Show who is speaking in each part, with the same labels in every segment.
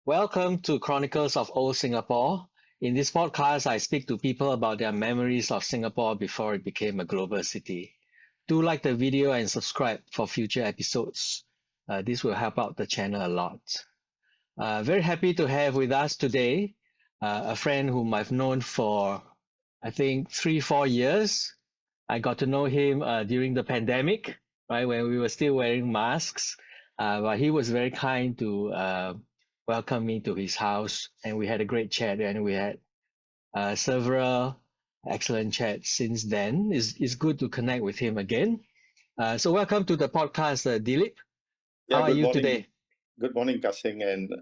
Speaker 1: Welcome to Chronicles of Old Singapore. In this podcast, I speak to people about their memories of Singapore before it became a global city. Do like the video and subscribe for future episodes. This will help out the channel a lot. Very happy to have with us today a friend whom I've known for, I think, 3, 4 years. I got to know him during the pandemic, right, when we were still wearing masks. But he was very kind to welcome me to his house, and we had a great chat, and we had several excellent chats since then. It's good to connect with him again. So welcome to the podcast, Dilip.
Speaker 2: Yeah,
Speaker 1: How are
Speaker 2: good
Speaker 1: you
Speaker 2: morning.
Speaker 1: today?
Speaker 2: Good morning, Kasing, and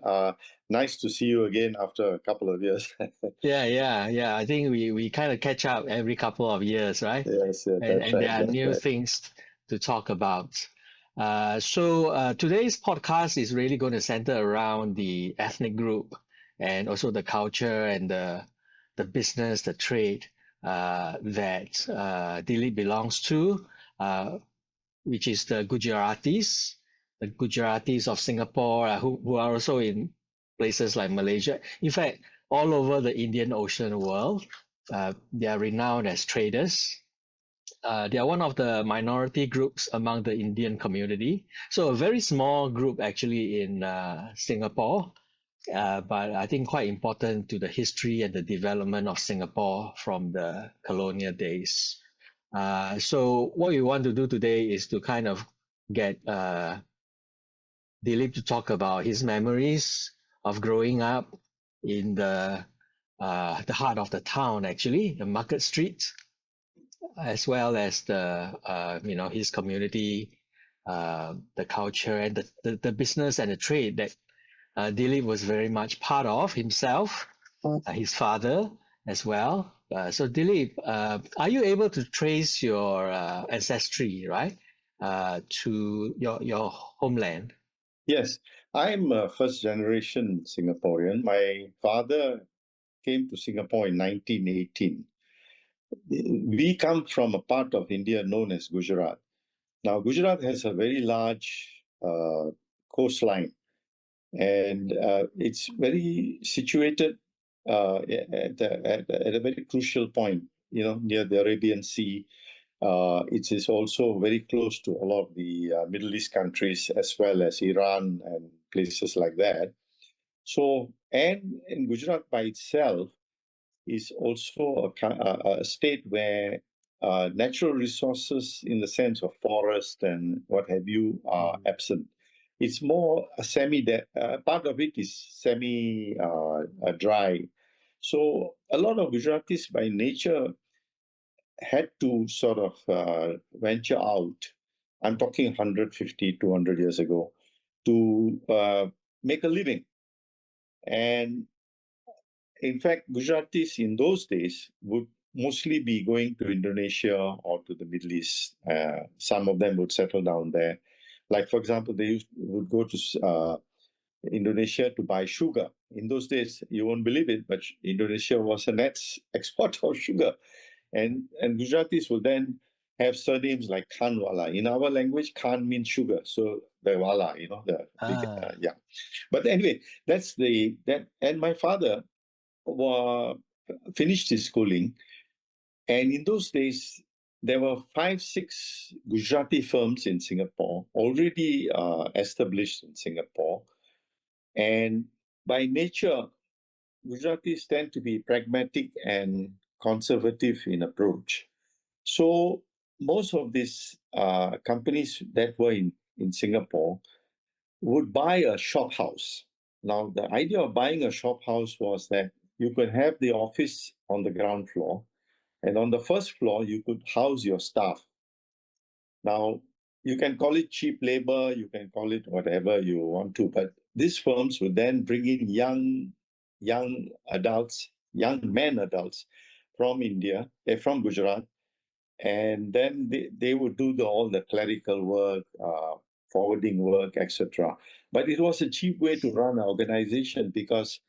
Speaker 2: nice to see you again after a couple of years.
Speaker 1: Yeah. I think we kind of catch up every couple of years, right?
Speaker 2: Yes, yeah,
Speaker 1: And
Speaker 2: that's
Speaker 1: and
Speaker 2: right.
Speaker 1: there are
Speaker 2: That's
Speaker 1: new
Speaker 2: right.
Speaker 1: things to talk about. So today's podcast is really going to center around the ethnic group and also the culture and the business, the trade that Dilip belongs to, which is the Gujaratis of Singapore, who are also in places like Malaysia. In fact, all over the Indian Ocean world, they are renowned as traders. They are one of the minority groups among the Indian community. So a very small group actually in Singapore, but I think quite important to the history and the development of Singapore from the colonial days. So what we want to do today is to kind of get Dilip to talk about his memories of growing up in the heart of the town, actually, the Market Street, as well as his community, the culture and the business and the trade that Dilip was very much part of himself, his father as well. So Dilip, are you able to trace your ancestry, right, to your homeland?
Speaker 2: Yes, I'm a first generation Singaporean. My father came to Singapore in 1918. We come from a part of India known as Gujarat. Now, Gujarat has a very large coastline, and it's very situated at a very crucial point, near the Arabian Sea. It is also very close to a lot of the Middle East countries as well as Iran and places like that. So, and in Gujarat by itself is also a state where natural resources in the sense of forest and what have you are absent. It's more a part of it is semi dry. So a lot of Gujaratis by nature had to sort of venture out. I'm talking 150, 200 years ago to make a living. And in fact, Gujaratis in those days would mostly be going to Indonesia or to the Middle East. Some of them would settle down there. Like, for example, would go to Indonesia to buy sugar. In those days, you won't believe it, but Indonesia was a net exporter of sugar. And Gujaratis will then have surnames like Khanwala. In our language, Khan means sugar. So the Wala, the big,
Speaker 1: Ah,
Speaker 2: yeah. But anyway, and my father finished his schooling. And in those days, there were 5, 6 Gujarati firms in Singapore, already established in Singapore. And by nature, Gujaratis tend to be pragmatic and conservative in approach. So most of these companies that were in Singapore would buy a shop house. Now, the idea of buying a shop house was that you could have the office on the ground floor, and on the first floor, you could house your staff. Now, you can call it cheap labor, you can call it whatever you want to, but these firms would then bring in young adults, young men adults from India, from Gujarat, and then they would do all the clerical work, forwarding work, etc. But it was a cheap way to run an organization because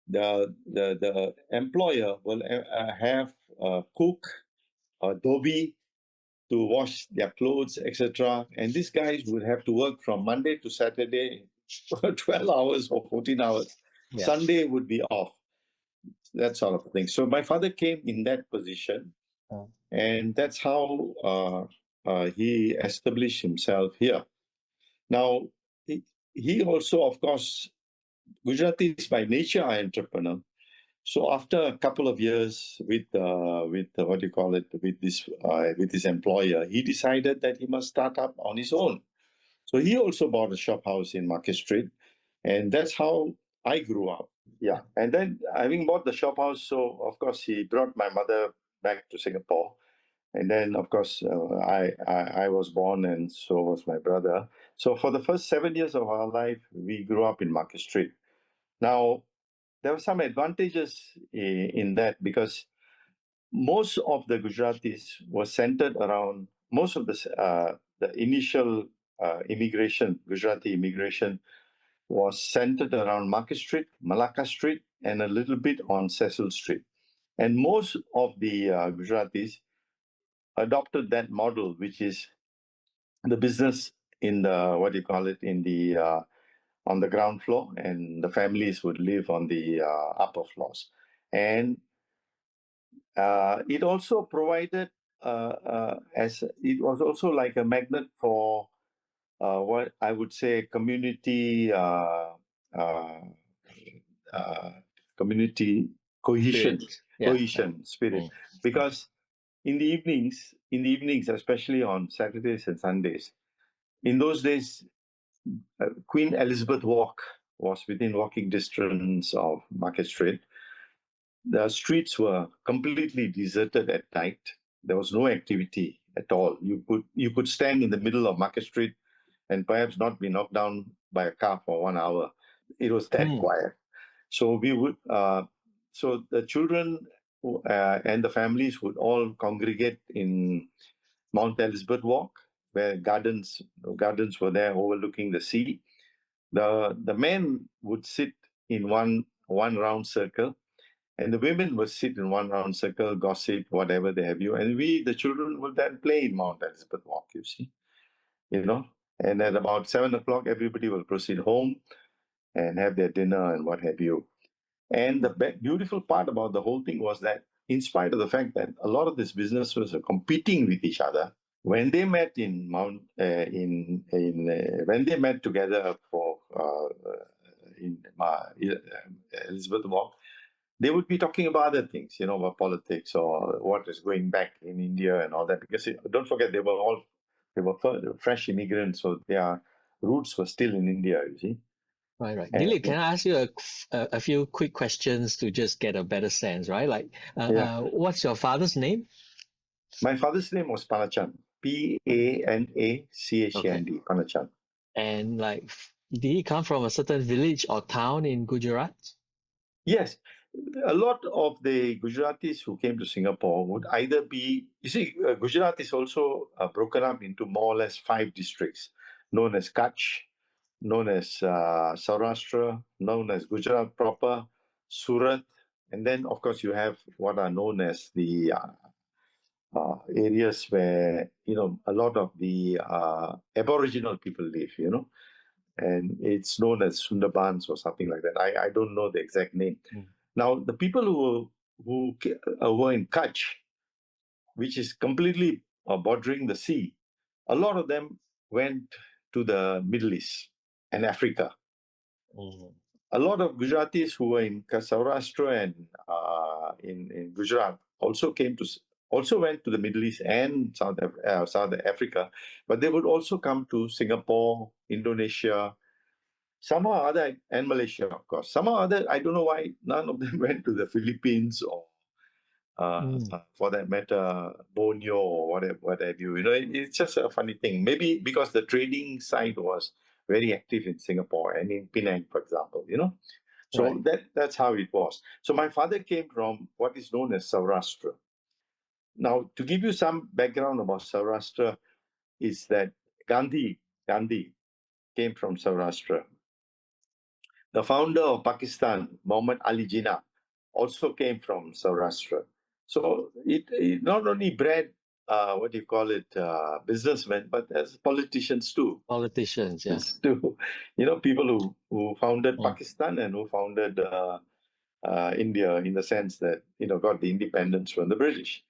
Speaker 2: the employer will have a cook, a dhobi to wash their clothes, etc. And these guys would have to work from Monday to Saturday, 12 hours or 14 hours.
Speaker 1: Yeah.
Speaker 2: Sunday would be off, that sort of thing. So my father came in that position,
Speaker 1: Oh.
Speaker 2: and that's how he established himself here. Now, he also, of course, Gujaratis by nature are entrepreneur. So after a couple of years with what do you call it, with his employer, he decided that he must start up on his own. So he also bought a shop house in Market Street, and that's how I grew up. Yeah, and then having bought the shop house, so of course he brought my mother back to Singapore, and then of course I was born, and so was my brother. So for the first 7 years of our life, we grew up in Market Street. Now there were some advantages in that because most of the Gujaratis were centered around most of the initial immigration, Gujarati immigration, was centered around Market Street, Malacca Street, and a little bit on Cecil Street. And most of the Gujaratis adopted that model, which is the business in the what do you call it in the on the ground floor, and the families would live on the upper floors. And it also provided as it was also like a magnet for what I would say uh, uh, community cohesion,
Speaker 1: Spirit. Yeah.
Speaker 2: spirit,
Speaker 1: Mm. Mm.
Speaker 2: because in the evenings, especially on Saturdays and Sundays, in those days, Queen Elizabeth Walk was within walking distance of Market Street. The streets were completely deserted at night. There was no activity at all. You could stand in the middle of Market Street and perhaps not be knocked down by a car for 1 hour. It was that
Speaker 1: Mm.
Speaker 2: quiet. So we would. So the children and the families would all congregate in Mount Elizabeth Walk, where gardens were there overlooking the sea. The men would sit in one round circle, and the women would sit in one round circle, gossip, whatever they have you. And we, the children, would then play in Mount Elizabeth Walk, you know. And at about 7 o'clock, everybody will proceed home and have their dinner and what have you. And the beautiful part about the whole thing was that, in spite of the fact that a lot of these businesses are competing with each other, when they met in Mount, when they met together for in Elizabeth Walk, they would be talking about other things, about politics or what is going back in India and all that. Because don't forget, they were fresh immigrants, so their roots were still in India. You see,
Speaker 1: Right, right.
Speaker 2: and
Speaker 1: Dilip, can I ask you a few quick questions to just get a better sense, right? Like,
Speaker 2: yeah,
Speaker 1: what's your father's name?
Speaker 2: my father's name was Panachand,
Speaker 1: Okay.
Speaker 2: Panachand, Panachand.
Speaker 1: And like, did he come from a certain village or town in Gujarat?
Speaker 2: Yes, a lot of the Gujaratis who came to Singapore would either be, you see, Gujarat is also broken up into more or less 5 districts, known as Kutch, known as Saurashtra, known as Gujarat proper, Surat, and then, of course, you have what are known as the areas where, a lot of the Aboriginal people live. And it's known as Sundarbans or something like that. I don't know the exact name.
Speaker 1: Mm.
Speaker 2: Now, the people who were in Kutch, which is completely bordering the sea, a lot of them went to the Middle East and Africa.
Speaker 1: Mm.
Speaker 2: A lot of Gujaratis who were in Saurashtra and in Gujarat also went to the Middle East and South Africa, but they would also come to Singapore, Indonesia, somehow or other, and Malaysia, of course. Somehow or other, I don't know why none of them went to the Philippines or,
Speaker 1: Mm.
Speaker 2: for that matter, Borneo or whatever. What have you? It's just a funny thing. Maybe because the trading side was very active in Singapore and in Penang, for example. So
Speaker 1: Right.
Speaker 2: that's how it was. So my father came from what is known as Saurashtra. Now, to give you some background about Saurashtra, is that Gandhi came from Saurashtra. The founder of Pakistan, Muhammad Ali Jinnah, also came from Saurashtra. So it not only bred what do you call it, businessmen, but as politicians too.
Speaker 1: Politicians, yeah.
Speaker 2: To, people who founded
Speaker 1: Mm.
Speaker 2: Pakistan and who founded India, in the sense that, got the independence from the British.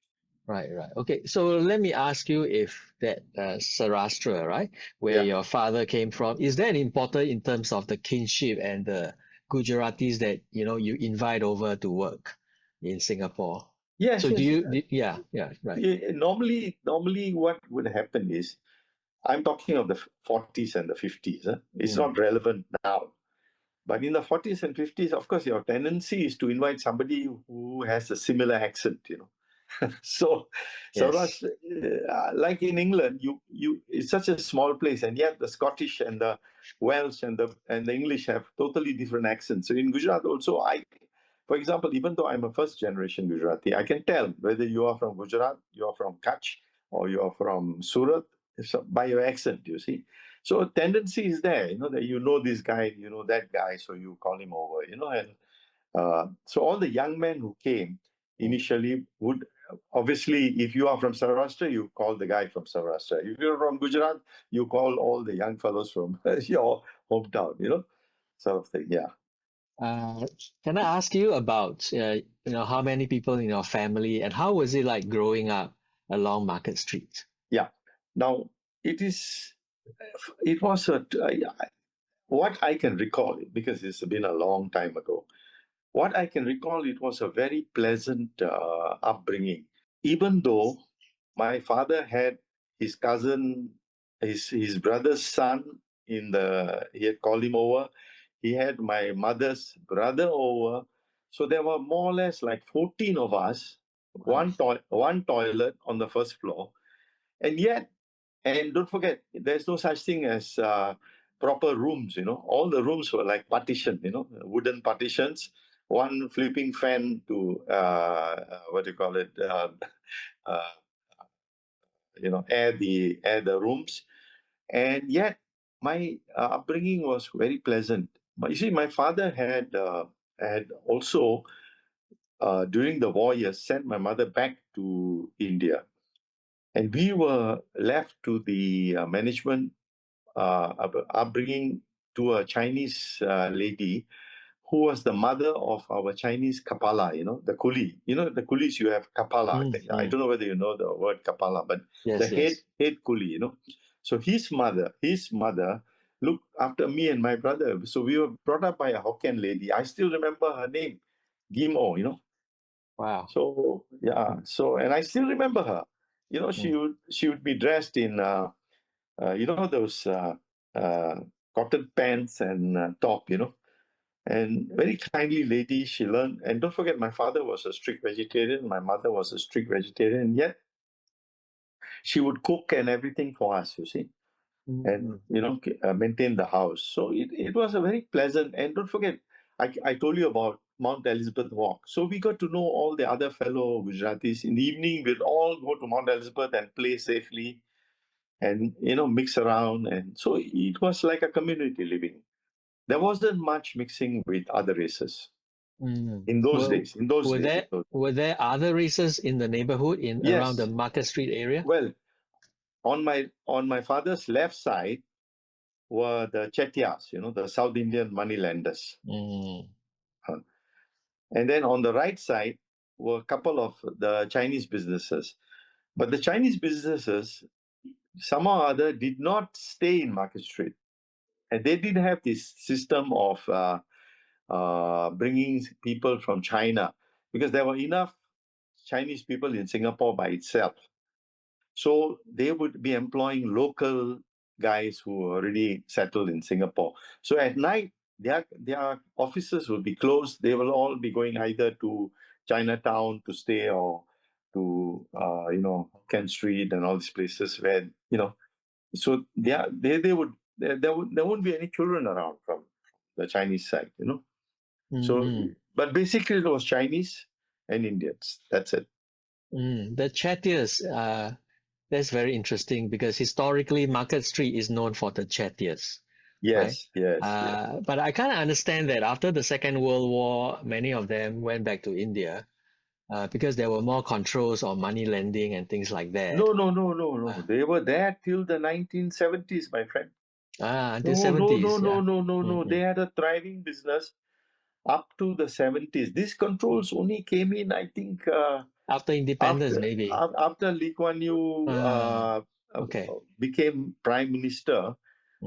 Speaker 1: Right, right. Okay, so let me ask you if that Sarastra, right, where
Speaker 2: Yeah.
Speaker 1: your father came from, is that important in terms of the kinship and the Gujaratis that you invite over to work in Singapore?
Speaker 2: Yes,
Speaker 1: So do
Speaker 2: yes.
Speaker 1: you, yeah, yeah, right.
Speaker 2: Yeah, normally, what would happen is, I'm talking of the 40s and the 50s. Huh? It's
Speaker 1: Mm,
Speaker 2: not relevant now. But in the 40s and 50s, of course, your tendency is to invite somebody who has a similar accent, So,
Speaker 1: yes.
Speaker 2: Saurashtra, like in England, it's such a small place, and yet the Scottish and the Welsh and the English have totally different accents. So in Gujarat also, for example, even though I'm a first generation Gujarati, I can tell whether you are from Gujarat, you are from Kutch, or you are from Surat, by your accent. You see. So a tendency is there, that this guy, that guy, so you call him over, and so all the young men who came
Speaker 1: Mm.
Speaker 2: initially would, obviously, if you are from Saurashtra, you call the guy from Saurashtra. If you're from Gujarat, you call all the young fellows from your hometown, sort of thing. Yeah.
Speaker 1: Uh, can I ask you about how many people in your family and how was it like growing up along Market Street?
Speaker 2: Yeah. Now, it was what I can recall, because it's been a long time ago. What I can recall, it was a very pleasant upbringing. Even though my father had his cousin, his brother's son he had called him over. He had my mother's brother over. So there were more or less like 14 of us,
Speaker 1: Wow.
Speaker 2: one toilet on the first floor. And yet, and don't forget, there's no such thing as proper rooms, All the rooms were like partition, wooden partitions, one flipping fan to, what do you call it, uh, air the rooms. And yet, my upbringing was very pleasant. But you see, my father had also, during the war years, sent my mother back to India. And we were left to the management upbringing to a Chinese lady who was the mother of our Chinese Kapala, the coolie. The coolies, you have Kapala.
Speaker 1: Mm,
Speaker 2: I
Speaker 1: mm.
Speaker 2: don't know whether you know the word Kapala, but the
Speaker 1: Yes,
Speaker 2: head
Speaker 1: yes.
Speaker 2: head coolie, So his mother looked after me and my brother. So we were brought up by a Hokkien lady. I still remember her name, Gimo.
Speaker 1: Wow.
Speaker 2: So yeah, and I still remember her.
Speaker 1: Mm,
Speaker 2: She would be dressed in those uh, cotton pants and top, and very kindly lady. She learned, and don't forget, my father was a strict vegetarian, my mother was a strict vegetarian, and yet she would cook and everything for us, you see, and
Speaker 1: mm,
Speaker 2: maintain the house. So it was a very pleasant. And don't forget, I told you about Mount Elizabeth Walk. So we got to know all the other fellow Gujaratis. In the evening, we'd all go to Mount Elizabeth and play safely and mix around. And so it was like a community living. There wasn't much mixing with other races
Speaker 1: mm.
Speaker 2: in those
Speaker 1: Were,
Speaker 2: days. In those
Speaker 1: were
Speaker 2: days,
Speaker 1: there were there other races in the neighborhood in around the
Speaker 2: yes.
Speaker 1: Market Street area?
Speaker 2: Well, on my father's left side were the Chettiars, the South Indian moneylenders.
Speaker 1: Mm,
Speaker 2: Huh. And then on the right side were a couple of the Chinese businesses. But the Chinese businesses, somehow or other, did not stay in Market Street. And they didn't have this system of bringing people from China, because there were enough Chinese people in Singapore by itself. So they would be employing local guys who were already settled in Singapore. So at night, their offices will be closed. They will all be going either to Chinatown to stay, or to Kent Street and all these places where So there won't be any children around from the Chinese side. So,
Speaker 1: mm,
Speaker 2: but basically it was Chinese and Indians. That's it.
Speaker 1: The Chettiars, that's very interesting because historically Market Street is known for the Chettiars, right?
Speaker 2: Yes, yes, yes.
Speaker 1: But I kind of understand that after the Second World War, many of them went back to India. because there were more controls on money lending and things like that.
Speaker 2: No. They were there till the 1970s, my friend.
Speaker 1: Until
Speaker 2: No,
Speaker 1: 70s, yeah.
Speaker 2: no. They
Speaker 1: Mm-mm.
Speaker 2: had a thriving business up to the 70s. These controls only came in, I think,
Speaker 1: After independence, maybe.
Speaker 2: after Lee Kuan Yew
Speaker 1: Ah, okay.
Speaker 2: became prime minister.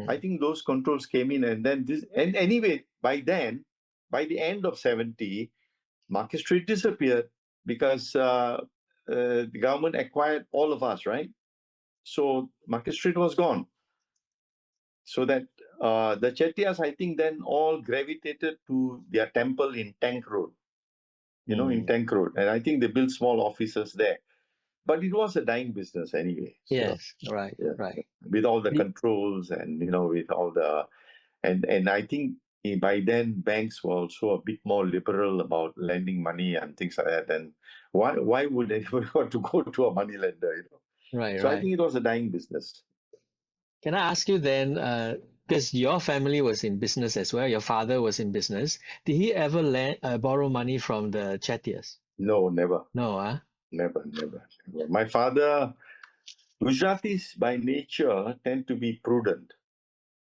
Speaker 2: I
Speaker 1: Mm,
Speaker 2: think those controls came in, and then this. And anyway, by then, by the end of 70, Market Street disappeared because the government acquired all of us, right? So Market Street was gone. So that the Chettiars, I think, then all gravitated to their temple in Tank Road, in
Speaker 1: mm.
Speaker 2: Tank Road. And I think they built small offices there. But it was a dying business anyway. So,
Speaker 1: Yes, right,
Speaker 2: yeah,
Speaker 1: right.
Speaker 2: with all the
Speaker 1: The-
Speaker 2: controls and, with all the, and I think by then banks were also a bit more liberal about lending money and things like that. And why would anybody want to go to a money lender?
Speaker 1: Right,
Speaker 2: So I
Speaker 1: right.
Speaker 2: think it was a dying business.
Speaker 1: Can I ask you then, because your family was in business as well, your father was in business, did he ever borrow money from the Chettiars?
Speaker 2: No, never,
Speaker 1: No, huh?
Speaker 2: never. My father, Gujaratis by nature tend to be prudent.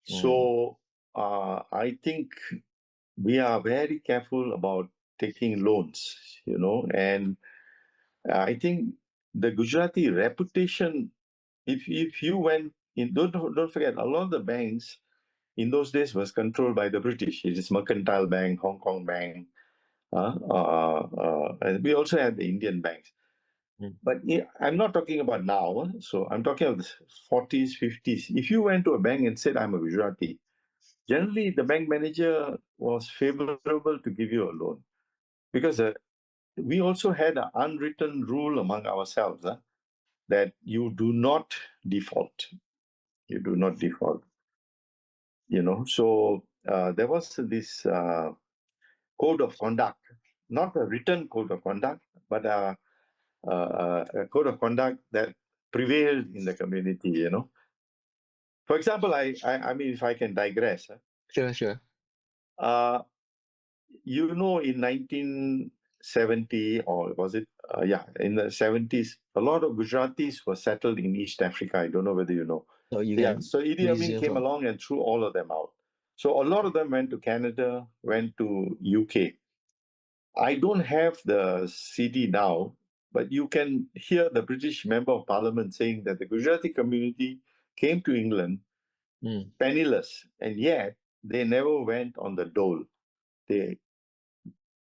Speaker 1: Mm,
Speaker 2: So I think we are very careful about taking loans, and I think the Gujarati reputation, if you went in, don't forget, a lot of the banks in those days was controlled by the British. It is Mercantile Bank, Hong Kong Bank, and we also had the Indian banks.
Speaker 1: mm,
Speaker 2: But I'm not talking about now. So I'm talking of the 40s, 50s. If you went to a bank and said, I'm a Gujarati, generally the bank manager was favorable to give you a loan because we also had an unwritten rule among ourselves that you do not default. You do not default. So there was this code of conduct, not a written code of conduct, but a code of conduct that prevailed in the community. For example, I mean, if I can digress,
Speaker 1: sure, sure.
Speaker 2: uh, in 1970, or was it? Yeah, in the 70s, a lot of Gujaratis were settled in East Africa. I don't know whether you know.
Speaker 1: So you
Speaker 2: Yeah,
Speaker 1: can
Speaker 2: so Idi Amin
Speaker 1: resume
Speaker 2: came
Speaker 1: from.
Speaker 2: along and threw all of them out. So a lot of them went to Canada, went to UK. I don't have the CD now, but you can hear the British Member of Parliament saying that the Gujarati community came to England
Speaker 1: Mm,
Speaker 2: penniless, and yet they never went on the dole. They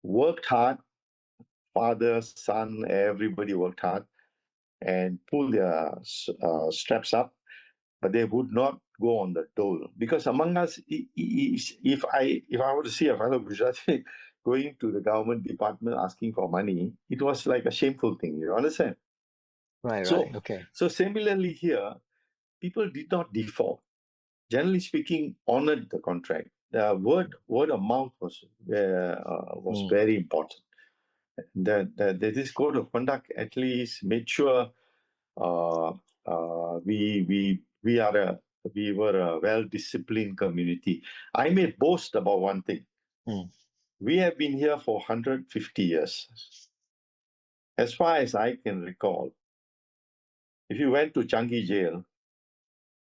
Speaker 2: worked hard, father, son, everybody worked hard and pulled their straps up, but they would not go on the dole because among us, if I were to see a fellow Gujarati going to the government department asking for money, it was like a shameful thing. You understand?
Speaker 1: right,
Speaker 2: So,
Speaker 1: right. Okay.
Speaker 2: so similarly here, people did not default. Generally speaking, honored the contract. The word of mouth was
Speaker 1: Mm,
Speaker 2: very important. That this code of conduct at least made sure uh, we were a well disciplined community. I may boast about one thing.
Speaker 1: mm,
Speaker 2: We have been here for 150 years. As far as I can recall, if you went to Changi jail,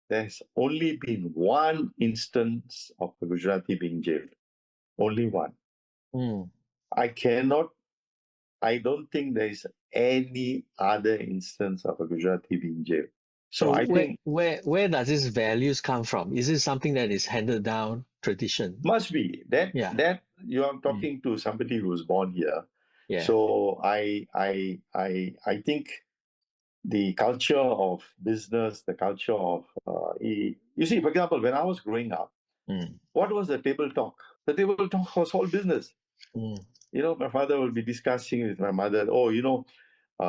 Speaker 2: there's only been one instance of a Gujarati being jailed. Only one.
Speaker 1: mm.
Speaker 2: I cannot, I don't think there is any other instance of a Gujarati being jailed. So
Speaker 1: So
Speaker 2: I
Speaker 1: where
Speaker 2: think
Speaker 1: where where does this values come from? Is it something that is handed down tradition?
Speaker 2: must be
Speaker 1: Yeah.
Speaker 2: that you are
Speaker 1: Mm,
Speaker 2: talking to somebody who was born here.
Speaker 1: yeah.
Speaker 2: So I think the culture of business, the culture of you see, for example, when I was growing up,
Speaker 1: Mm,
Speaker 2: what was the table talk? The table talk was all business.
Speaker 1: mm,
Speaker 2: My father will be discussing with my mother. Oh,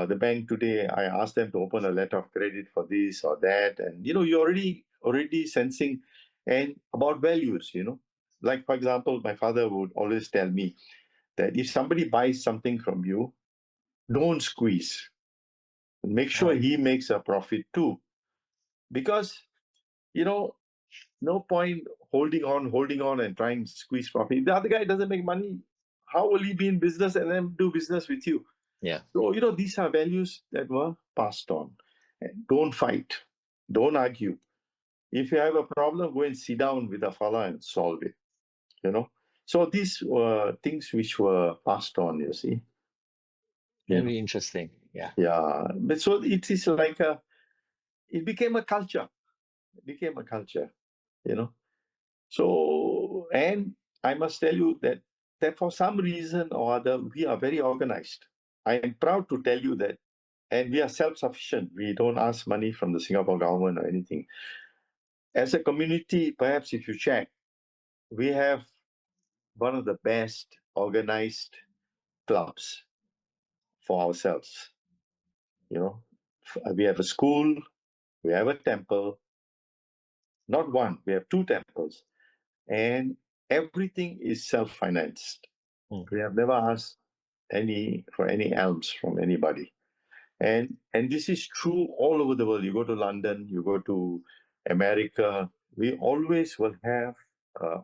Speaker 2: the bank today, I asked them to open a letter of credit for this or that, and you're already sensing, and about values. Like for example, my father would always tell me that if somebody buys something from you, don't squeeze. Make sure
Speaker 1: right.
Speaker 2: he makes a profit too, because you know no point holding on, and trying to squeeze profit. The other guy doesn't make money. How will he be in business and then do business with you?
Speaker 1: Yeah.
Speaker 2: So, these are values that were passed on. And don't fight, don't argue. If you have a problem, go and sit down with a fella and solve it, you know. So these were things which were passed on, you see.
Speaker 1: Very interesting. Yeah.
Speaker 2: Yeah. But so it is like it became a culture. It became a culture, you know. So, and I must tell you that for some reason or other, we are very organized. I am proud to tell you that, and we are self-sufficient. We don't ask money from the Singapore government or anything. As a community, perhaps if you check, we have one of the best organized clubs for ourselves. We have a school, we have a temple, not one, we have two temples, and everything is self-financed. We have never asked for any alms from anybody. And this is true all over the world. You go to London, you go to America, we always will have uh,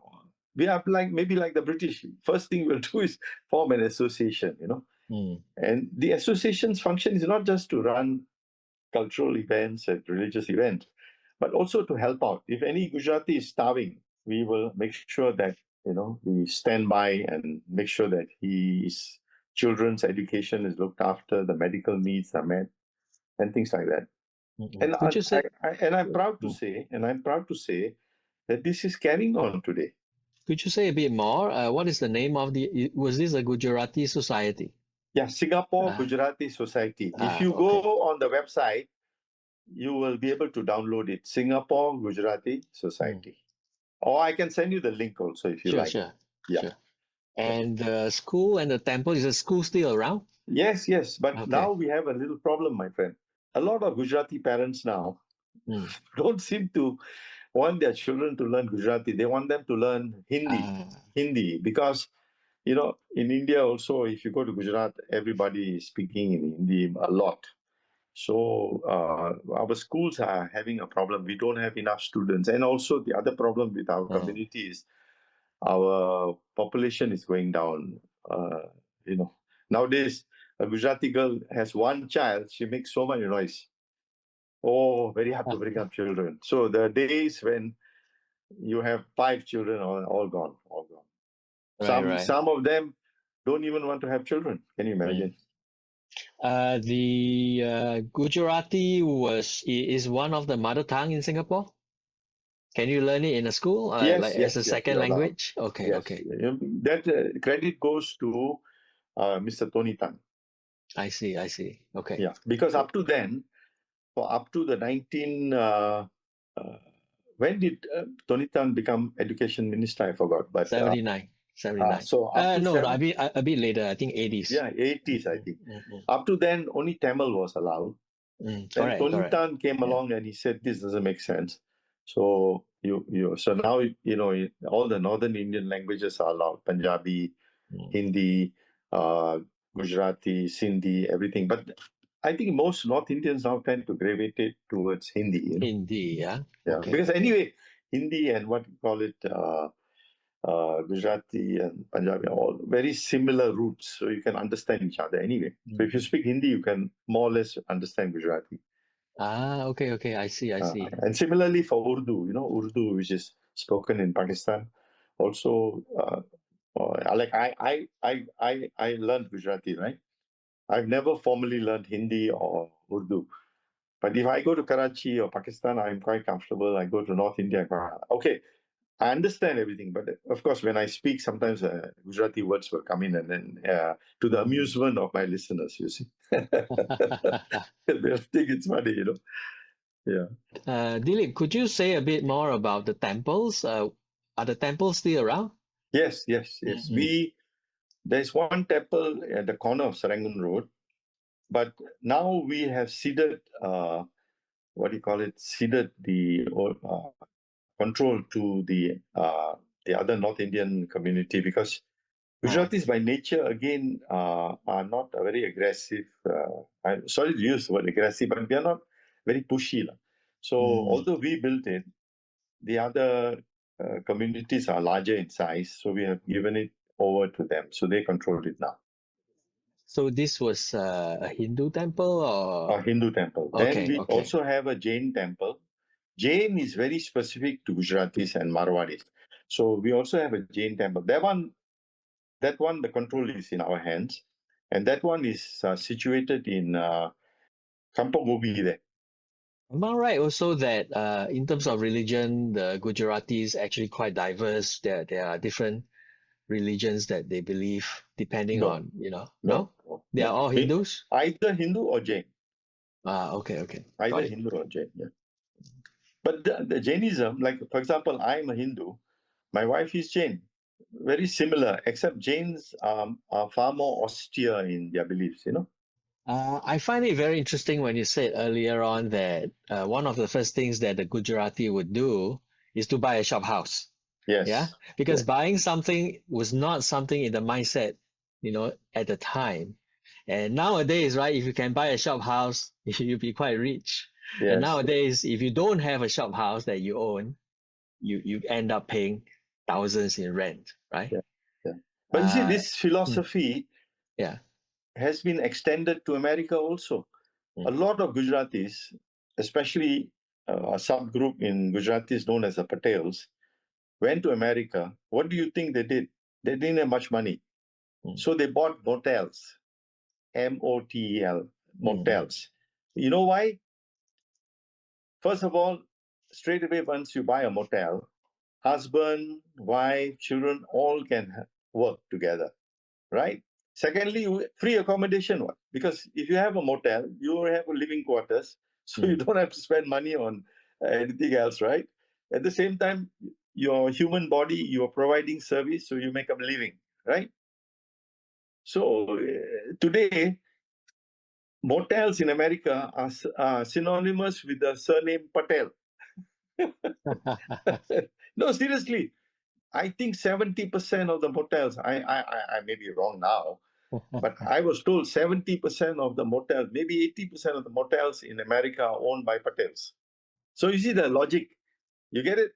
Speaker 2: we are maybe like the British. First thing we'll do is form an association, and the association's function is not just to run cultural events and religious events, but also to help out. If any Gujarati is starving, we will make sure that we stand by and make sure that his children's education is looked after, the medical needs are met, and things like that. And
Speaker 1: Could you say?
Speaker 2: I'm proud to say, that this is carrying on today.
Speaker 1: Could you say a bit more? What is the name of was this a Gujarati society?
Speaker 2: Yeah, Singapore Gujarati Society. If you
Speaker 1: Okay.
Speaker 2: go on the website, you will be able to download it. Singapore Gujarati Society. Or I can send you the link also if you like.
Speaker 1: Sure.
Speaker 2: Yeah.
Speaker 1: Sure. And the school and the temple, is the school still around?
Speaker 2: Yes. But
Speaker 1: Okay.
Speaker 2: now we have a little problem, my friend. A lot of Gujarati parents now don't seem to want their children to learn Gujarati. They want them to learn Hindi, because in India also, if you go to Gujarat, everybody is speaking in Hindi a lot. So our schools are having a problem. We don't have enough students, and also the other problem with our community is our population is going down. Nowadays a Gujarati girl has one child, she makes so much noise. Oh, very hard to bring up children. So the days when you have 5 children are all gone. Some of them don't even want to have children. Can you imagine?
Speaker 1: The Gujarati is one of the mother tongue in Singapore. Can you learn it in a school, like as a second language? Okay.
Speaker 2: That credit goes to Mr. Tony Tan.
Speaker 1: I see. Okay.
Speaker 2: Yeah, because up to then, up to the when did Tony Tan become education minister? I forgot. But
Speaker 1: 79.
Speaker 2: So up to
Speaker 1: no, a bit later. I think 80s.
Speaker 2: Yeah, 80s. I think. Up to then, only Tamil was allowed. Then Tony Tan came along and he said, "This doesn't make sense." So so now all the northern Indian languages are allowed: Punjabi, Hindi, Gujarati, Sindhi, everything. But I think most North Indians now tend to gravitate towards Hindi.
Speaker 1: Hindi, yeah. Okay.
Speaker 2: Because anyway, Hindi and what you call it, Gujarati and Punjabi are all very similar roots, so you can understand each other anyway. So if you speak Hindi, you can more or less understand Gujarati.
Speaker 1: Okay. I see.
Speaker 2: And similarly for Urdu, Urdu, which is spoken in Pakistan, also like I learned Gujarati, right? I've never formally learned Hindi or Urdu. But if I go to Karachi or Pakistan, I'm quite comfortable. I go to North India, okay, I understand everything. But of course, when I speak, sometimes Gujarati words will come in, and then to the amusement of my listeners, you see. They'll think it's funny, Yeah.
Speaker 1: Dilip, could you say a bit more about the temples? Are the temples still around?
Speaker 2: Yes. There's one temple at the corner of Serangoon Road, but now we have ceded, ceded the control to the other North Indian community, because Gujaratis by nature, again, are not a very aggressive. I'm sorry to use the word aggressive, but we are not very pushy. So although we built it, the other communities are larger in size, so we have given it over to them. So they control it now.
Speaker 1: So this was a Hindu temple
Speaker 2: A
Speaker 1: or
Speaker 2: Hindu temple. Then
Speaker 1: okay,
Speaker 2: we
Speaker 1: okay.
Speaker 2: also have a Jain temple. Jain is very specific to Gujaratis and Marwadis. So we also have a Jain temple. That one, the control is in our hands, and that one is situated in Kampong Ubi there.
Speaker 1: Am I right also that in terms of religion, the Gujarati is actually quite diverse. There are different religions that they believe depending
Speaker 2: No,
Speaker 1: on, you know,
Speaker 2: no,
Speaker 1: no?
Speaker 2: no,
Speaker 1: They are
Speaker 2: no.
Speaker 1: all Hindus?
Speaker 2: Either Hindu or Jain.
Speaker 1: Ah, okay, okay. Got
Speaker 2: Either
Speaker 1: it.
Speaker 2: Hindu or Jain. Yeah. But the Jainism, like for example, I'm a Hindu. My wife is Jain. Very similar, except Jains are far more austere in their beliefs.
Speaker 1: I find it very interesting when you said earlier on that one of the first things that the Gujarati would do is to buy a shop house. Yeah,
Speaker 2: Yes.
Speaker 1: because
Speaker 2: Yes.
Speaker 1: buying something was not something in the mindset, at the time. And nowadays, right, if you can buy a shop house, you'll be quite rich. And
Speaker 2: Yes.
Speaker 1: nowadays, if you don't have a shop house that you own, you end up paying thousands in rent, right?
Speaker 2: Yeah. Yeah. But you see,
Speaker 1: Uh,
Speaker 2: this
Speaker 1: mm,
Speaker 2: philosophy
Speaker 1: yeah.
Speaker 2: has been extended to America also. A
Speaker 1: Mm,
Speaker 2: lot of Gujaratis, especially a subgroup in Gujaratis known as the Patels, went to America. What do you think they did? They didn't have much money.
Speaker 1: mm,
Speaker 2: So they bought motels, MOTEL,
Speaker 1: mm, mm,
Speaker 2: motels. You know why? First of all, straight away, once you buy a motel, husband, wife, children all can work together, right? Secondly, free accommodation one, because if you have a motel, you have a living quarters, so you
Speaker 1: mm,
Speaker 2: don't have to spend money on anything else, right? At the same time, your human body, you are providing service, so you make a living, right? So today, motels in America are synonymous with the surname Patel. No, seriously, I think 70% of the motels, I may be wrong now, but I was told 70% of the motels, maybe 80% of the motels in America are owned by Patels. So you see the logic. You get it?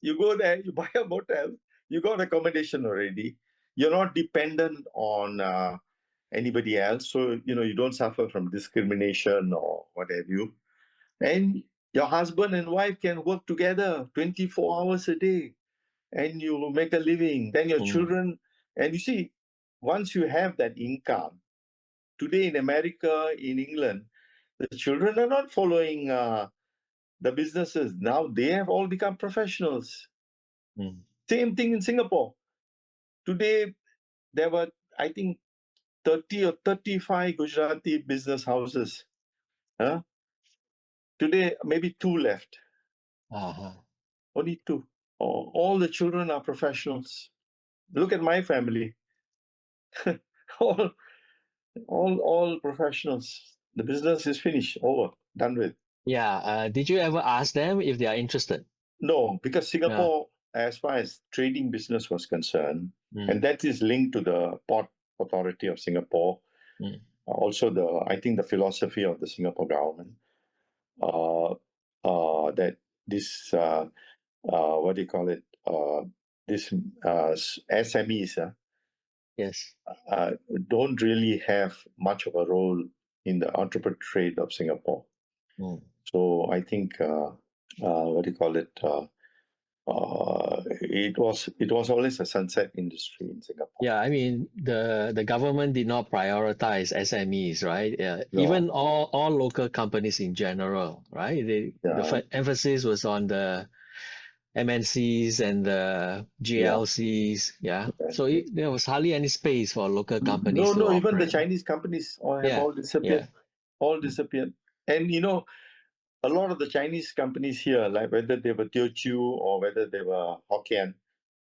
Speaker 2: You go there, you buy a motel, you got accommodation already. You're not dependent on anybody else. So, you don't suffer from discrimination or what have you. And your husband and wife can work together 24 hours a day and you make a living. Then your
Speaker 1: mm,
Speaker 2: children, and you see, once you have that income, today in America, in England, the children are not following the businesses. Now they have all become professionals.
Speaker 1: mm.
Speaker 2: Same thing in Singapore. Today, there were, I think, 30 or 35 Gujarati business houses. Huh? Today, maybe two left.
Speaker 1: Uh-huh.
Speaker 2: Only two. All the children are professionals. Look at my family. all, all professionals. The business is finished, over, done with.
Speaker 1: Yeah. Did you ever ask them if they are interested?
Speaker 2: No, because
Speaker 1: Yeah.
Speaker 2: Singapore, as far as trading business was concerned, and
Speaker 1: Mm,
Speaker 2: that is linked to the Port Authority of Singapore,
Speaker 1: mm,
Speaker 2: also I think the philosophy of the Singapore government, uh, that this, what do you call it, this SMEs
Speaker 1: yes.
Speaker 2: uh, don't really have much of a role in the entrepreneur trade of Singapore.
Speaker 1: Mm.
Speaker 2: So I think, what do you call it, it was always a sunset industry in Singapore.
Speaker 1: Yeah, I mean the government did not prioritize SMEs, right?
Speaker 2: No,
Speaker 1: Even all local companies in general, right?
Speaker 2: yeah,
Speaker 1: Emphasis was on the MNCs and the
Speaker 2: yeah,
Speaker 1: GLCs, yeah. So
Speaker 2: yeah.
Speaker 1: there was hardly any space for local
Speaker 2: No,
Speaker 1: companies to
Speaker 2: no, even the
Speaker 1: operate.
Speaker 2: Chinese companies all have
Speaker 1: Yeah,
Speaker 2: all
Speaker 1: yeah,
Speaker 2: disappeared, all
Speaker 1: mm,
Speaker 2: disappeared. And a lot of the Chinese companies here, like whether they were Teochew or whether they were Hokkien,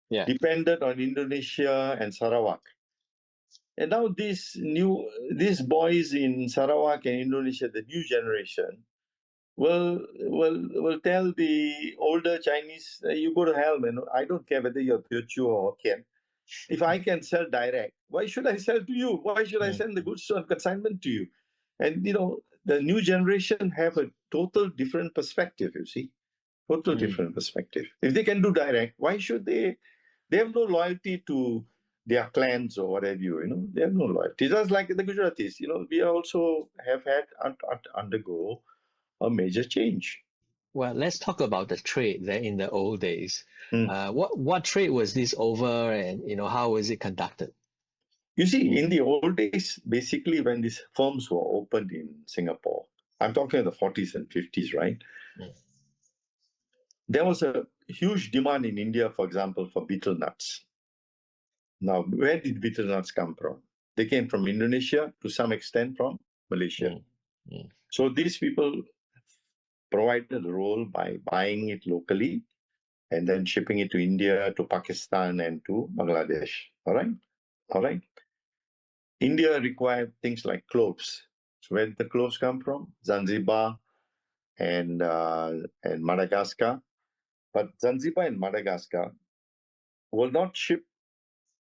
Speaker 1: yeah.
Speaker 2: depended on Indonesia and Sarawak. And now these boys in Sarawak and Indonesia, the new generation, will tell the older Chinese, you go to hell, man. I don't care whether you're Teochew or Hokkien. If I can sell direct, why should I sell to you? Why should I
Speaker 1: Mm,
Speaker 2: send the goods on consignment to you? And the new generation have a total different perspective, you see. Total
Speaker 1: mm,
Speaker 2: different perspective. If they can do direct, why should they? They have no loyalty to their clans or whatever they have no loyalty. Just like the Gujaratis, we also have had undergo a major change.
Speaker 1: Well, let's talk about the trade there in the old days.
Speaker 2: Mm.
Speaker 1: What trade was this over, and how was it conducted?
Speaker 2: You see,
Speaker 1: Mm,
Speaker 2: in the old days, basically when these firms were opened in Singapore, I'm talking in the 40s and 50s, right?
Speaker 1: mm,
Speaker 2: There was a huge demand in India, for example, for betel nuts. Now, where did betel nuts come from? They came from Indonesia, to some extent from Malaysia.
Speaker 1: mm, mm,
Speaker 2: So these people provided a role by buying it locally and then shipping it to India, to Pakistan, and to Bangladesh. All right? All right. India required things like cloves. So where did the cloves come from? Zanzibar and Madagascar. But Zanzibar and Madagascar will not ship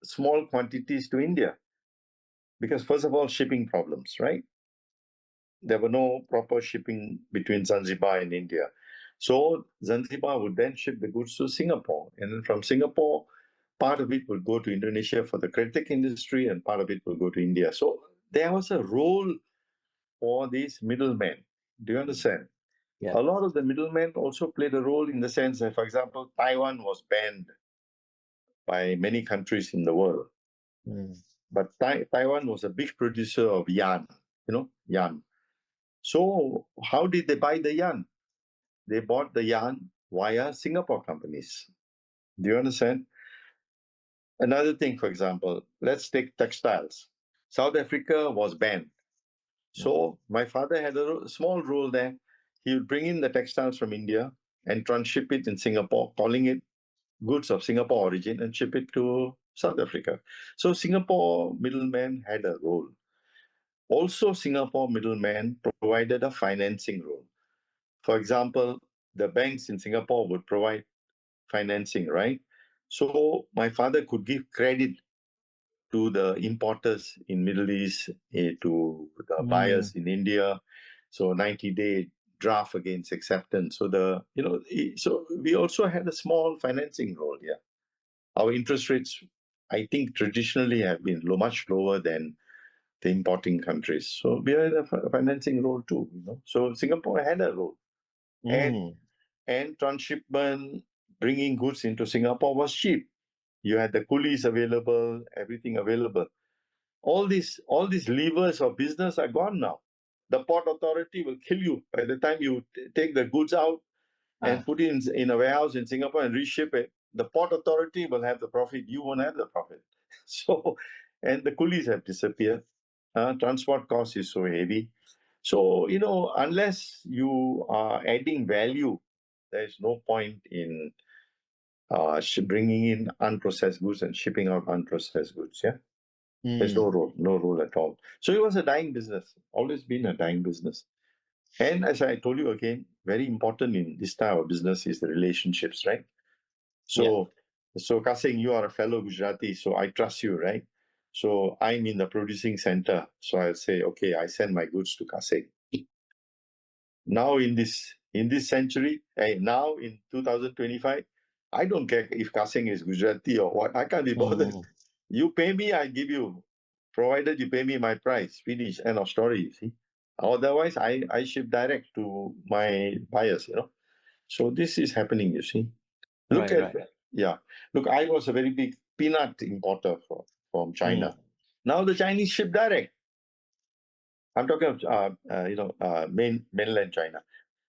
Speaker 2: small quantities to India because, first of all, shipping problems, right? There were no proper shipping between Zanzibar and India. So Zanzibar would then ship the goods to Singapore. And then from Singapore, part of it would go to Indonesia for the credit industry and part of it will go to India. So there was a role for these middlemen. Do you understand?
Speaker 1: yeah.
Speaker 2: A lot of the middlemen also played a role in the sense that, for example, Taiwan was banned by many countries in the world.
Speaker 1: Mm,
Speaker 2: But Taiwan was a big producer of yarn, yarn. So how did they buy the yarn? They bought the yarn via Singapore companies. Do you understand? Another thing, for example, let's take textiles. South Africa was banned.
Speaker 1: mm,
Speaker 2: So my father had a small role there. He would bring in the textiles from India and transship it in Singapore, calling it goods of Singapore origin, and ship it to South Africa. So Singapore middlemen had a role. Also, Singapore middlemen provided a financing role. For example, the banks in Singapore would provide financing, right? So my father could give credit to the importers in Middle East, to the
Speaker 1: mm,
Speaker 2: buyers in India. So 90-day draft against acceptance. So so we also had a small financing role here. Our interest rates, I think, traditionally have been much lower than the importing countries. So we had a financing role too. So Singapore had a role, and
Speaker 1: mm,
Speaker 2: and transshipment, bringing goods into Singapore was cheap. You had the coolies available, everything available. All these levers of business are gone now. The port authority will kill you by the time you take the goods out and
Speaker 1: ah,
Speaker 2: put it in a warehouse in Singapore and reship it. The port authority will have the profit. You won't have the profit. So, and the coolies have disappeared. Transport cost is so heavy. So, unless you are adding value, there is no point in bringing in unprocessed goods and shipping out unprocessed goods. Yeah, there's
Speaker 1: mm,
Speaker 2: no role at all. So it was a dying business, always been a dying business. And as I told you again, very important in this type of business is the relationships, right?
Speaker 1: yeah.
Speaker 2: So Kasing, you are a fellow Gujarati, so I trust you, right? So I'm in the producing center, so I'll say, okay, I send my goods to Kasing. Now in this century, now in 2025, I don't care if Kasing is Gujarati or what. I can't be bothered.
Speaker 1: Mm,
Speaker 2: You pay me, I give you, provided you pay me my price. Finish. End of story. You see. Otherwise, I ship direct to my buyers. So this is happening. You see. Look
Speaker 1: right,
Speaker 2: at
Speaker 1: right.
Speaker 2: yeah. Look, I was a very big peanut importer from
Speaker 1: Mm,
Speaker 2: China. Now the Chinese ship direct. I'm talking of mainland China.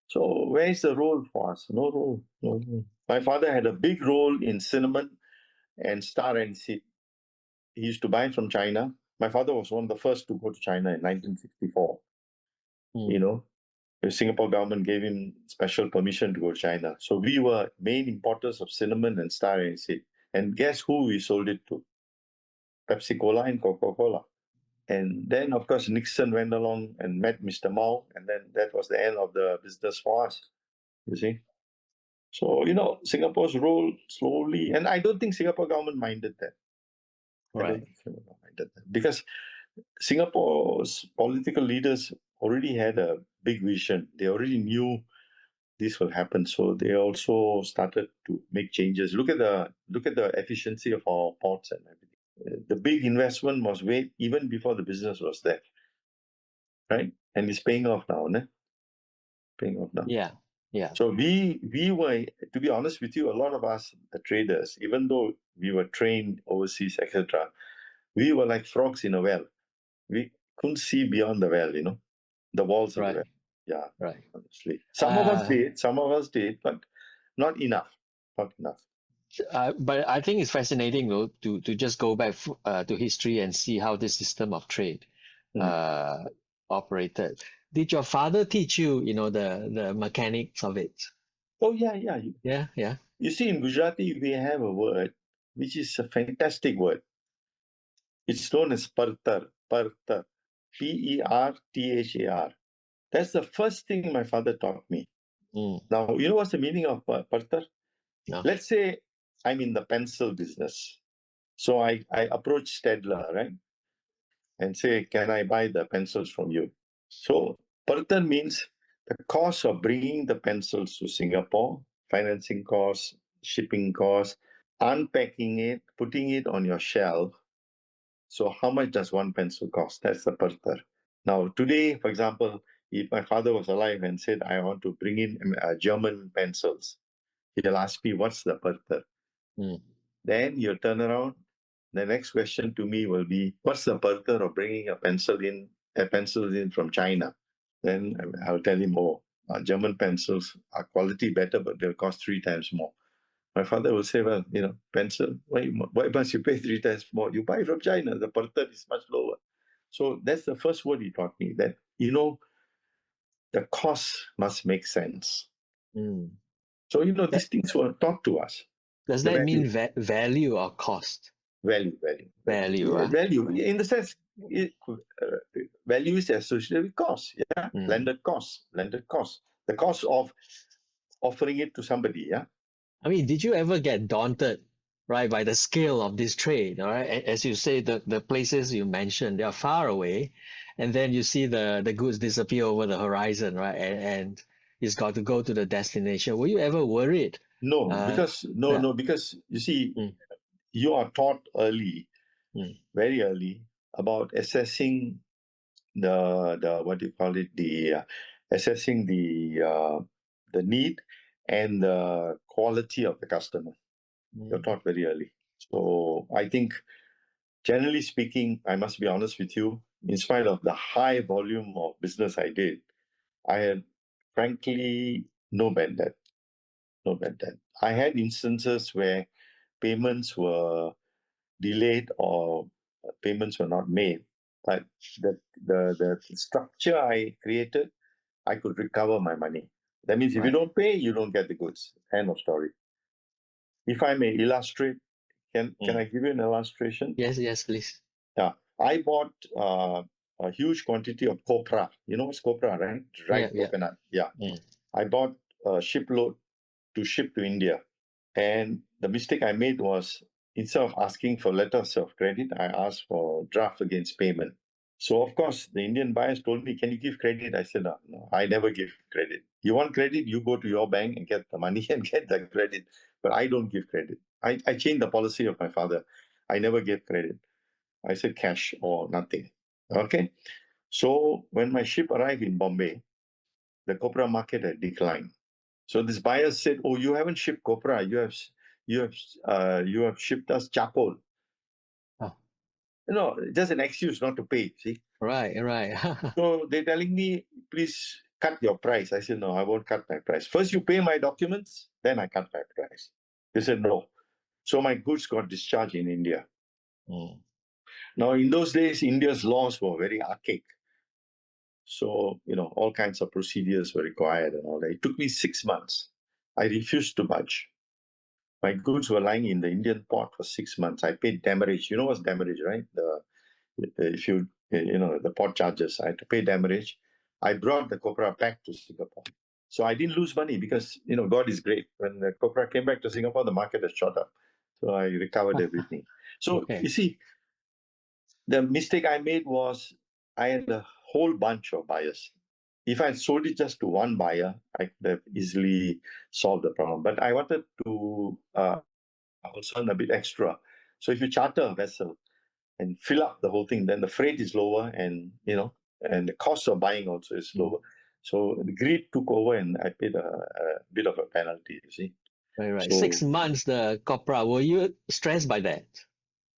Speaker 2: So where is the role for us? No role. No role. My father had a big role in cinnamon and star anise. He used to buy from China. My father was one of the first to go to China in 1964. You
Speaker 1: mm,
Speaker 2: know, the Singapore government gave him special permission to go to China. So we were main importers of cinnamon and star anise. And guess who we sold it to? Pepsi Cola and Coca Cola. And then, of course, Nixon went along and met Mr. Mao, and then that was the end of the business for us. You see. So, Singapore's role slowly, and I don't think Singapore government minded that. I don't
Speaker 1: right.
Speaker 2: think Singapore minded that because Singapore's political leaders already had a big vision. They already knew this will happen, so they also started to make changes. Look at the efficiency of our ports and everything. The big investment was made even before the business was there, right? And it's paying off now, ne? Paying off now.
Speaker 1: Yeah. Yeah.
Speaker 2: So we were, to be honest with you, a lot of us the traders, even though we were trained overseas, etc., we were like frogs in a well. We couldn't see beyond the well, the walls of the
Speaker 1: Right.
Speaker 2: well. Yeah,
Speaker 1: Right.
Speaker 2: honestly. Some of us did, but not enough. Not enough.
Speaker 1: But I think it's fascinating though to just go back to history and see how this system of trade
Speaker 2: Mm.
Speaker 1: uh, operated. Did your father teach you, the mechanics of it?
Speaker 2: Oh, yeah, yeah.
Speaker 1: Yeah, yeah.
Speaker 2: You see, in Gujarati, we have a word which is a fantastic word. It's known as Perthar. Perthar. Perthar. That's the first thing my father taught me.
Speaker 1: Mm,
Speaker 2: Now, you know what's the meaning of Perthar?
Speaker 1: no.
Speaker 2: Let's say I'm in the pencil business. So I approach Stedler, right? And say, can I buy the pencils from you? So Perthar means the cost of bringing the pencils to Singapore, financing costs, shipping costs, unpacking it, putting it on your shelf. So how much does one pencil cost? That's the Perthar. Now, today, for example, if my father was alive and said, I want to bring in German pencils, he'll ask me, what's the Perthar?
Speaker 1: Mm,
Speaker 2: Then you turn around. The next question to me will be, what's the Perthar of bringing a pencil in from China? Then I'll tell him, oh, German pencils are quality better, but they'll cost 3 times more. My father will say, well, pencil, why must you pay 3 times more? You buy from China, the Perthar is much lower. So that's the first word he taught me, that, the cost must make sense.
Speaker 1: mm.
Speaker 2: So,
Speaker 1: That,
Speaker 2: these things were taught to us.
Speaker 1: does
Speaker 2: The
Speaker 1: that mean
Speaker 2: value,
Speaker 1: value or cost?
Speaker 2: value, value, value.
Speaker 1: Value,
Speaker 2: Yeah, value, in the sense, value is associated with cost. Yeah,
Speaker 1: mm.
Speaker 2: landed cost, the cost of offering it to somebody. Yeah.
Speaker 1: I mean, did you ever get daunted, right, by the scale of this trade? All right, as you say, the places you mentioned, they are far away, and then you see the goods disappear over the horizon, right, and it's got to go to the destination. Were you ever worried?
Speaker 2: No,
Speaker 1: Uh,
Speaker 2: because no,
Speaker 1: yeah.
Speaker 2: no, because you see,
Speaker 1: Mm,
Speaker 2: you are taught early,
Speaker 1: mm,
Speaker 2: very early, about assessing the what do you call it, the assessing the need and the quality of the customer. You're
Speaker 1: mm,
Speaker 2: taught very early. So I think, generally speaking, I must be honest with you, in spite of the high volume of business I did, I had frankly no bad debt. No bad debt. I had instances where payments were delayed or payments were not made, but the structure I created, I could recover my money. That means if you
Speaker 1: right.
Speaker 2: don't pay, you don't get the goods. End of story. If I may illustrate, can
Speaker 1: Mm.
Speaker 2: I give you an illustration?
Speaker 1: Yes, yes, please.
Speaker 2: Yeah, I bought a huge quantity of copra. You know what's copra, right?
Speaker 1: Yeah,
Speaker 2: Dried
Speaker 1: yeah.
Speaker 2: coconut. Yeah,
Speaker 1: Mm,
Speaker 2: I bought a shipload to ship to India. And the mistake I made was, instead of asking for letters of credit, I asked for draft against payment. So, of course, the Indian buyers told me, can you give credit? I said, no, no, I never give credit. You want credit, you go to your bank and get the money and get the credit. But I don't give credit. I changed the policy of my father. I never gave credit. I said cash or nothing. Okay. So, when my ship arrived in Bombay, the copra market had declined. So this buyer said, "Oh, you haven't shipped copra. You have shipped us charcoal.
Speaker 1: oh,
Speaker 2: Just an excuse not to pay." See,
Speaker 1: right, right.
Speaker 2: so they're telling me, "Please cut your price." I said, "No, I won't cut my price. First, you pay my documents, then I cut my price." They said, "No." So my goods got discharged in India.
Speaker 1: Mm,
Speaker 2: Now, in those days, India's laws were very archaic. So, all kinds of procedures were required and all that. It took me 6 months. I refused to budge. My goods were lying in the Indian port for 6 months. I paid demurrage. You know what's demurrage, right? If you the port charges, I had to pay demurrage. I brought the copra back to Singapore, so I didn't lose money because God is great. When the copra came back to Singapore, the market has shot up, so I recovered everything. So
Speaker 1: okay.
Speaker 2: you see, the mistake I made was I had a whole bunch of buyers. If I sold it just to one buyer, I could have easily solved the problem. But I wanted to also earn a bit extra. So if you charter a vessel, and fill up the whole thing, then the freight is lower, and and the cost of buying also is lower. So the greed took over, and I paid a bit of a penalty. You see,
Speaker 1: Right.
Speaker 2: so
Speaker 1: 6 months, the copra. Were you stressed by that?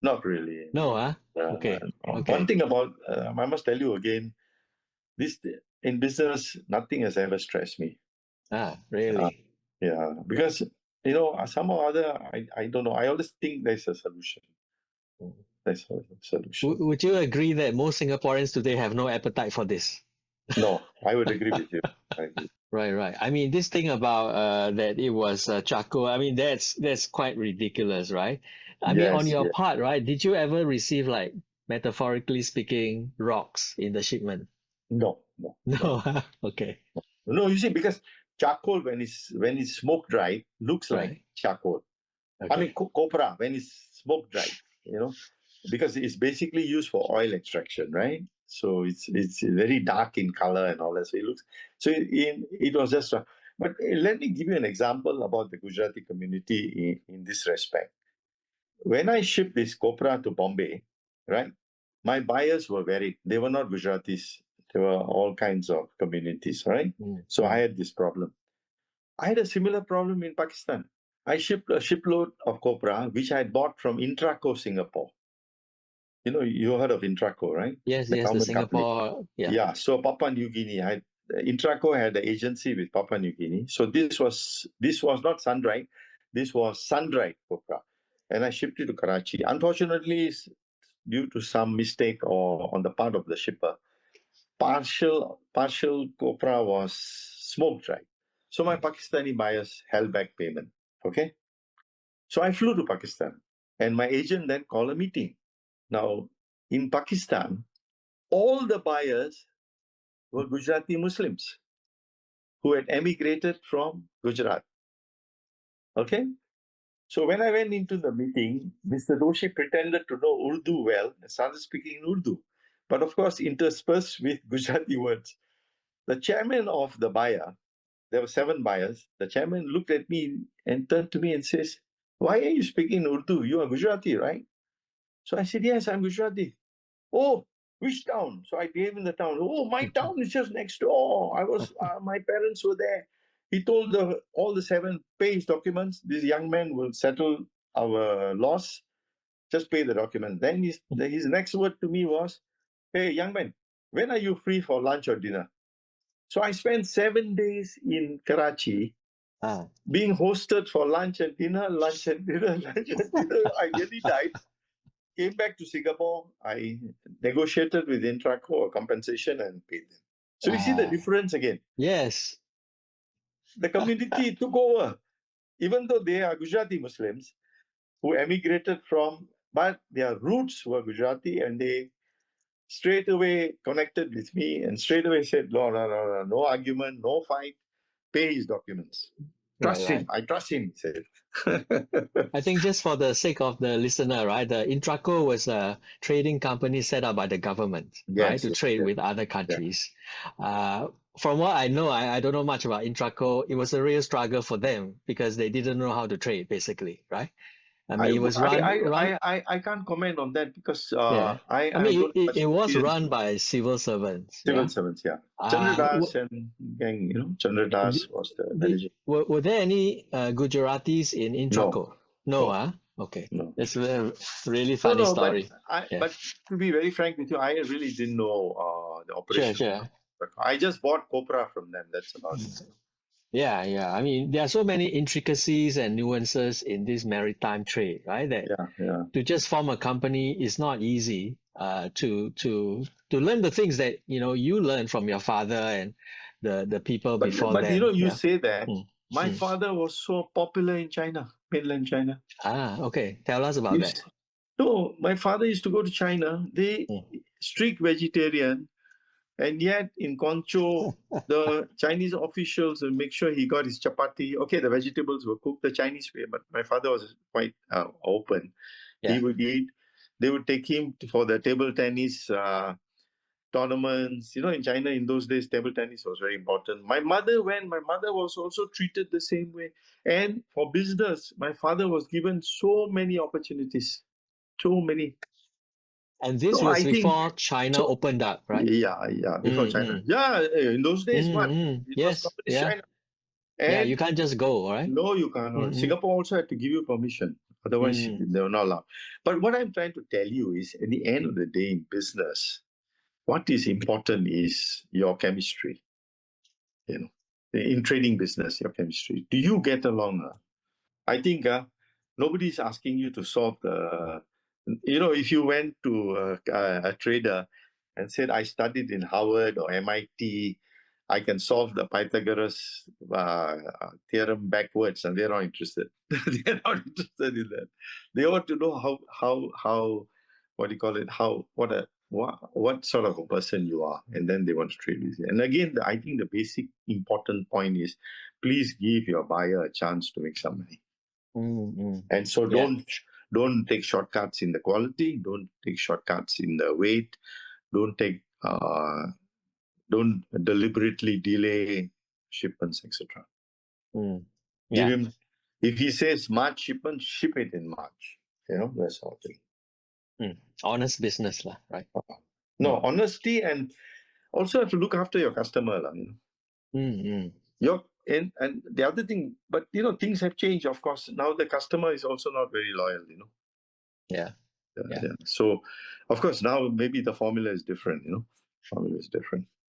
Speaker 2: not really.
Speaker 1: No, huh? Okay.
Speaker 2: One
Speaker 1: Okay.
Speaker 2: thing about I must tell you again, this in business, nothing has ever stressed me.
Speaker 1: Really?
Speaker 2: Yeah, because somehow or other, I don't know. I always think there's a solution. There's a solution.
Speaker 1: Would you agree that most Singaporeans today have no appetite for this?
Speaker 2: No, I would agree with you. I agree.
Speaker 1: Right. I mean, this thing about that it was charcoal. I mean, that's quite ridiculous, right? I mean, on
Speaker 2: Yes,
Speaker 1: your
Speaker 2: yes.
Speaker 1: part, right? Did you ever receive, like, metaphorically speaking, rocks in the shipment?
Speaker 2: No, no,
Speaker 1: No,
Speaker 2: no.
Speaker 1: huh? Okay.
Speaker 2: No, you see, because charcoal when it's smoke dried looks like
Speaker 1: Right.
Speaker 2: charcoal. I mean,
Speaker 1: Okay.
Speaker 2: copra when it's smoke dried, because it's basically used for oil extraction, right? So it's very dark in color and all that. So it looks it was just. But let me give you an example about the Gujarati community in this respect. When I shipped this copra to Bombay, right, my buyers were they were not Gujaratis. There were all kinds of communities, right? So I had this problem. I had a similar problem in Pakistan. I shipped a shipload of copra, which I had bought from Intraco Singapore. You heard of Intraco, right?
Speaker 1: Yes,
Speaker 2: The
Speaker 1: the
Speaker 2: government company.
Speaker 1: Singapore. Yeah.
Speaker 2: Yeah, so Papua New Guinea, Intraco had an agency with Papua New Guinea. So this was not sun-dried, this was sun-dried copra. And I shipped it to Karachi. Unfortunately, due to some mistake or on the part of the shipper, partial copra was smoke dried. So my Pakistani buyers held back payment. Okay. So I flew to Pakistan, and my agent then called a meeting. Now, in Pakistan, all the buyers were Gujarati Muslims who had emigrated from Gujarat. Okay. So when I went into the meeting, Mr. Doshi pretended to know Urdu well and started speaking in Urdu, but of course interspersed with Gujarati words. The chairman of the buyer, there were 7 buyers, the chairman looked at me and turned to me and says, "Why are you speaking Urdu? You are Gujarati, right?" So I said, "Yes, I'm Gujarati." "Oh, which town?" So I gave him the town. "Oh, my town is just next door. My parents were there." He told all the 7, "Pay his documents. This young man will settle our loss. Just pay the document." Then his next word to me was, "Hey, young man, when are you free for lunch or dinner?" So I spent 7 days in Karachi being hosted for lunch and dinner, lunch and dinner, lunch and dinner. I nearly died. Came back to Singapore. I negotiated with Intraco a compensation and paid them. So you see the difference again.
Speaker 1: Yes.
Speaker 2: The community took over, even though they are Gujarati Muslims who emigrated but their roots were Gujarati, and they straight away connected with me and straight away said, no argument, no fight, pay his documents. Trust him.
Speaker 1: Right.
Speaker 2: I trust him, he said.
Speaker 1: I think just for the sake of the listener, right, the Intraco was a trading company set up by the government, right, to trade with other countries. From what I know, I don't know much about Intraco. It was a real struggle for them because they didn't know how to trade, basically, right? I mean, it was run.
Speaker 2: I can't comment on that because
Speaker 1: Yeah.
Speaker 2: I
Speaker 1: I mean,
Speaker 2: don't have much
Speaker 1: it was
Speaker 2: experience.
Speaker 1: run by civil servants.
Speaker 2: Civil
Speaker 1: Yeah.
Speaker 2: servants, yeah. Chandradas and gang, Chandradas was the manager.
Speaker 1: Were there any Gujaratis in
Speaker 2: No,
Speaker 1: Intraco? No,
Speaker 2: no,
Speaker 1: Okay.
Speaker 2: no.
Speaker 1: It's a really
Speaker 2: No,
Speaker 1: funny story.
Speaker 2: but to be very frank with you, I really didn't know the operation.
Speaker 1: Sure.
Speaker 2: I just bought copra from them. That's about it.
Speaker 1: Yeah. I mean, there are so many intricacies and nuances in this maritime trade, right? That
Speaker 2: Yeah.
Speaker 1: to just form a company is not easy. To learn the things that you learn from your father and the people before
Speaker 2: But
Speaker 1: them.
Speaker 2: you
Speaker 1: Yeah.
Speaker 2: say that my father was so popular in China, mainland China.
Speaker 1: Okay. Tell us about that.
Speaker 2: No, my father used to go to China. They strict vegetarian, and yet in Concho, the Chinese officials will make sure he got his chapati. Okay, the vegetables were cooked the Chinese way, but my father was quite open.
Speaker 1: Yeah.
Speaker 2: He would eat. They would take him for the table tennis tournaments. In China in those days, table tennis was very important. My mother was also treated the same way. And for business, my father was given so many opportunities. So many.
Speaker 1: And this
Speaker 2: No,
Speaker 1: was
Speaker 2: I think
Speaker 1: before China
Speaker 2: so.
Speaker 1: opened up, right?
Speaker 2: Yeah, before China.
Speaker 1: Mm.
Speaker 2: Yeah, in those days, what? It was
Speaker 1: Yes,
Speaker 2: communist
Speaker 1: yeah.
Speaker 2: China.
Speaker 1: Yeah,
Speaker 2: And
Speaker 1: you can't just go, all right?
Speaker 2: no, you cannot.
Speaker 1: Mm-hmm.
Speaker 2: Singapore also had to give you permission. Otherwise,
Speaker 1: Mm,
Speaker 2: they were not allowed. But what I'm trying to tell you is, at the end of the day, in business, what is important is your chemistry. You know, in trading business, your chemistry. Do you get along? I think nobody's asking you to solve the. If you went to a trader and said, "I studied in Harvard or MIT, I can solve the Pythagoras theorem backwards," and they're not interested. They're not interested in that. They want to know how what do you call it? What sort of a person you are, and then they want to trade with you. And again, I think the basic important point is, please give your buyer a chance to make some money. And so
Speaker 1: yeah.
Speaker 2: don't take shortcuts in the quality, don't take shortcuts in the weight, don't don't deliberately delay shipments, etc.
Speaker 1: Mm,
Speaker 2: Give
Speaker 1: yeah.
Speaker 2: him, if he says March shipment, ship it in March. That's all thing.
Speaker 1: Honest business, lah, right?
Speaker 2: No, honesty, and also have to look after your customer, Your and the other thing, but things have changed. Of course, now the customer is also not very loyal.
Speaker 1: Yeah.
Speaker 2: Yeah. So, of course, now maybe the formula is different. Formula is different.